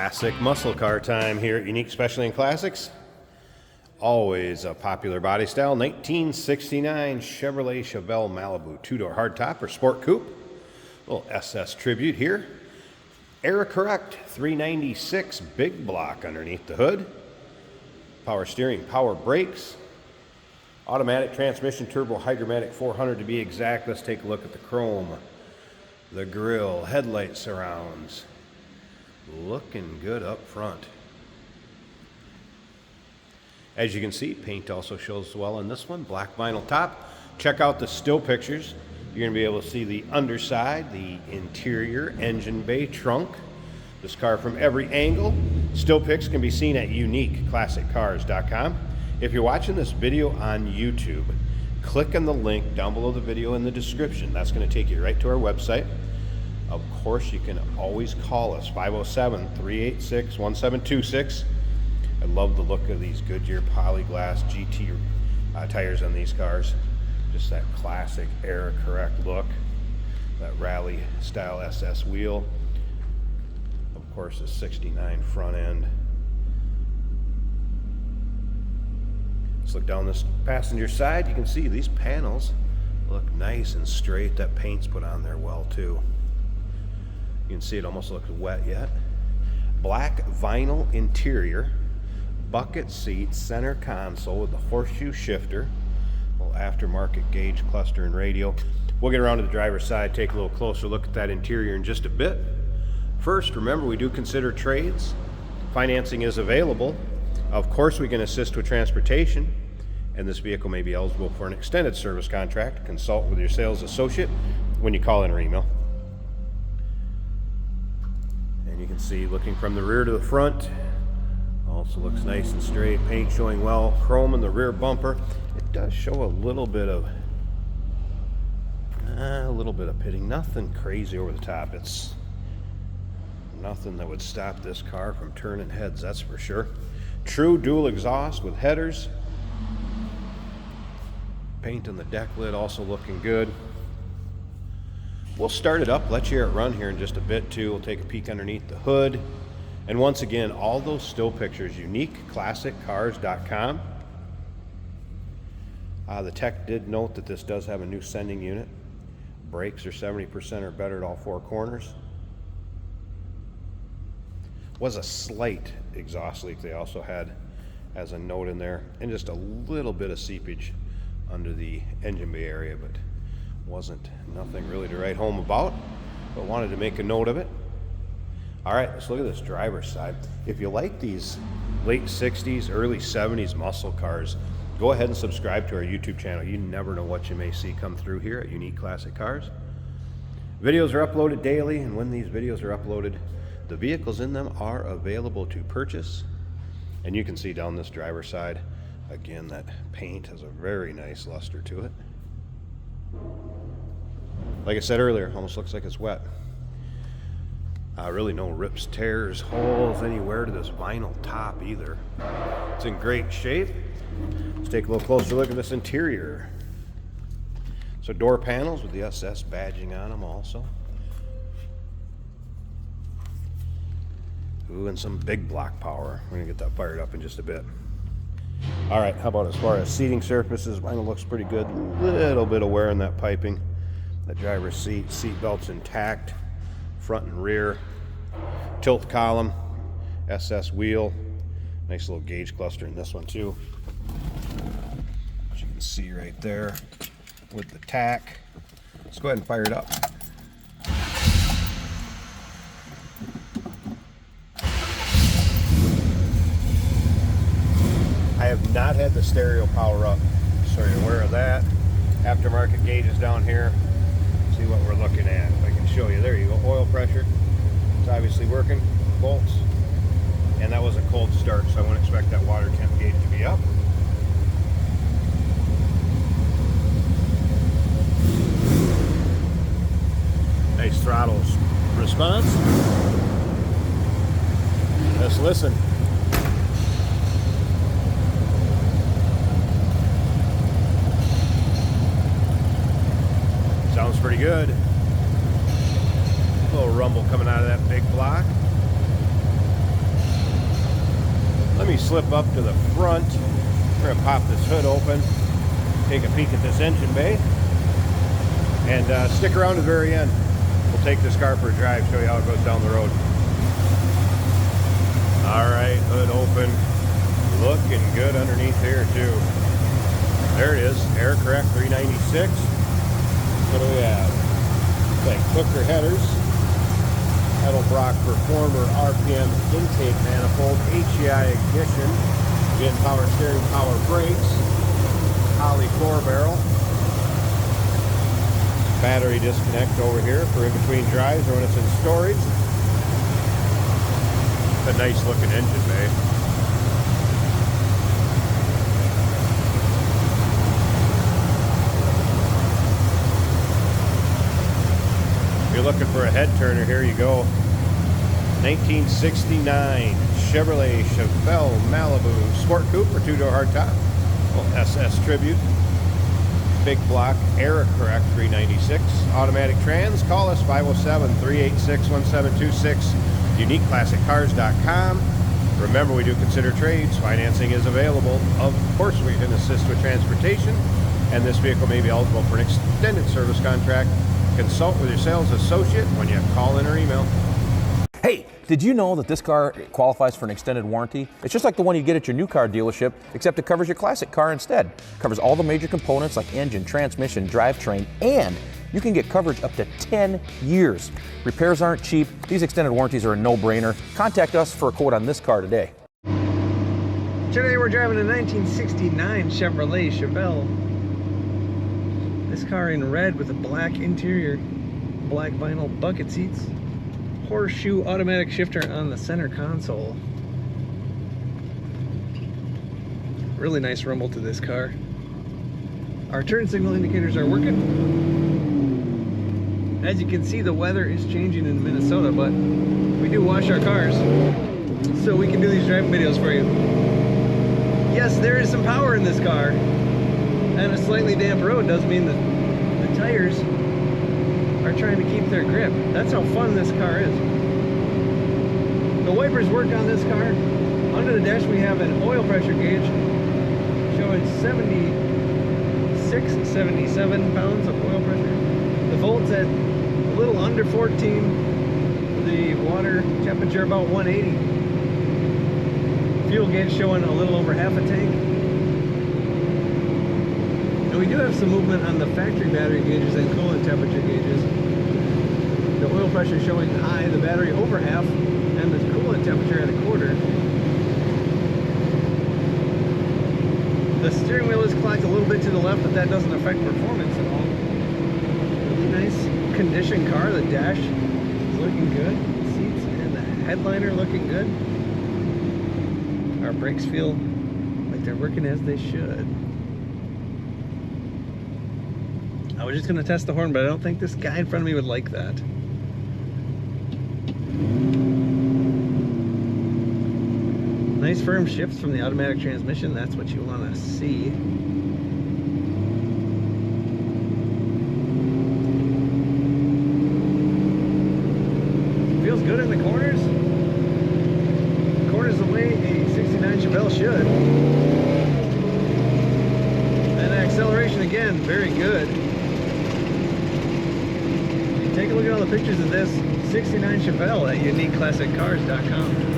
Classic muscle car time here at Unique Specialty and Classics. Always a popular body style, 1969 Chevrolet Chevelle Malibu, two-door hardtop or sport coupe. Little SS tribute here. Era correct, 396 big block underneath the hood. Power steering, power brakes. Automatic transmission, turbo hydromatic 400 to be exact. Let's take a look at the chrome, the grille, headlight surrounds. Looking good up front. As you can see, paint also shows well in this one. Black vinyl top. Check out the still pictures. You're going to be able to see the underside, the interior, engine bay, trunk. This car from every angle. Still pics can be seen at uniqueclassiccars.com. If you're watching this video on YouTube, click on the link down below the video in the description. That's going to take you right to our website. Of course, you can always call us, 507-386-1726. I love the look of these Goodyear Polyglass GT tires on these cars. Just that classic era correct look. That rally style SS wheel. Of course, the 69 front end. Let's look down this passenger side. You can see these panels look nice and straight. That paint's put on there well too. You can see it almost looks wet yet. Black vinyl interior, bucket seat, center console with the horseshoe shifter, little aftermarket gauge cluster and radio. We'll get around to the driver's side, take a little closer look at that interior in just a bit. First, remember we do consider trades. Financing is available. Of course, we can assist with transportation, and this vehicle may be eligible for an extended service contract. Consult with your sales associate when you call in or email. You can see looking from the rear to the front, also looks nice and straight, paint showing well, chrome in the rear bumper. It does show a little bit of pitting, nothing crazy over the top. It's nothing that would stop this car from turning heads, that's for sure. True dual exhaust with headers. Paint on the deck lid also looking good. We'll start it up, let you hear it run here in just a bit too. We'll take a peek underneath the hood. And once again, all those still pictures, uniqueclassiccars.com. The tech did note that this does have a new sending unit. Brakes are 70% or better at all four corners. Was a slight exhaust leak they also had as a note in there. And just a little bit of seepage under the engine bay area, but nothing really to write home about, but wanted to make a note of it. All right, let's look at this driver's side. If you like these late 60s, early 70s muscle cars, go ahead and subscribe to our YouTube channel. You never know what you may see come through here at Unique Classic Cars. Videos are uploaded daily, and when these videos are uploaded, the vehicles in them are available to purchase. And you can see down this driver's side, again, that paint has a very nice luster to it. Like I said earlier, almost looks like it's wet. Really no rips, tears, holes anywhere to this vinyl top either. It's in great shape. Let's take a little closer look at this interior. So door panels with the SS badging on them also. Ooh, and some big block power. We're gonna get that fired up in just a bit. All right, how about as far as seating surfaces? Vinyl looks pretty good. Little bit of wear in that piping. The driver's seat belt's intact, front and rear. Tilt column, SS wheel. Nice little gauge cluster in this one too. As you can see right there with the tack. Let's go ahead and fire it up. I have not had the stereo power up, so you're aware of that. Aftermarket gauges down here. See what we're looking at. If I can show you, there you go. Oil pressure. It's obviously working. Bolts. And that was a cold start, so I wouldn't expect that water temp gauge to be up. Nice throttle response. Let's listen. Sounds pretty good. A little rumble coming out of that big block. me slip up to the front. We're gonna pop this hood open, take a peek at this engine bay, and stick around to the very end. We'll take this car for a drive, show you how it goes down the road. All right, hood open. Looking good underneath here too. There it is, air correct 396. What do we have? Like Hooker headers, Edelbrock Performer RPM intake manifold, HEI ignition, again power steering, power brakes, Holley 4-barrel, battery disconnect over here for in between drives or when it's in storage. It's a nice looking engine bay. If you're looking for a head turner, here you go. 1969 Chevrolet Chevelle Malibu Sport Coupe or two-door hardtop. Well, SS Tribute. Big block, air correct 396. Automatic trans. Call us 507-386-1726. UniqueClassicCars.com. Remember, we do consider trades. Financing is available. Of course, we can assist with transportation, and this vehicle may be eligible for an extended service contract. Consult with your sales associate when you call in or email. Hey, did you know that this car qualifies for an extended warranty? It's just like the one you get at your new car dealership, except it covers your classic car instead. It covers all the major components like engine, transmission, drivetrain, and you can get coverage up to 10 years. Repairs aren't cheap. These extended warranties are a no-brainer. Contact us for a quote on this car today. Today we're driving a 1969 Chevrolet Chevelle. This car in red with a black interior, black vinyl bucket seats, horseshoe automatic shifter on the center console. Really nice rumble to this car. Our turn signal indicators are working. As you can see, the weather is changing in Minnesota, but we do wash our cars so we can do these driving videos for you. Yes, there is some power in this car, and a slightly damp road does mean that the tires are trying to keep their grip. That's how fun this car is. The wipers work on this car. Under the dash we have an oil pressure gauge showing 76, 77 pounds of oil pressure. The volts at a little under 14. The water temperature about 180. Fuel gauge showing a little over half a tank. And we do have some movement on the factory battery gauges and coolant temperature gauges. The oil pressure showing high, the battery over half, and the coolant temperature at a quarter. The steering wheel is clocked a little bit to the left, but that doesn't affect performance at all. Really nice condition car. The dash is looking good. The seats and the headliner looking good. Our brakes feel like they're working as they should. I was just going to test the horn, but I don't think this guy in front of me would like that. Nice firm shifts from the automatic transmission. That's what you want to see. Feels good in the corners. Corners the way a 69 Chevelle should. And acceleration again, very good. Take a look at all the pictures of this 69 Chevelle at UniqueClassicCars.com.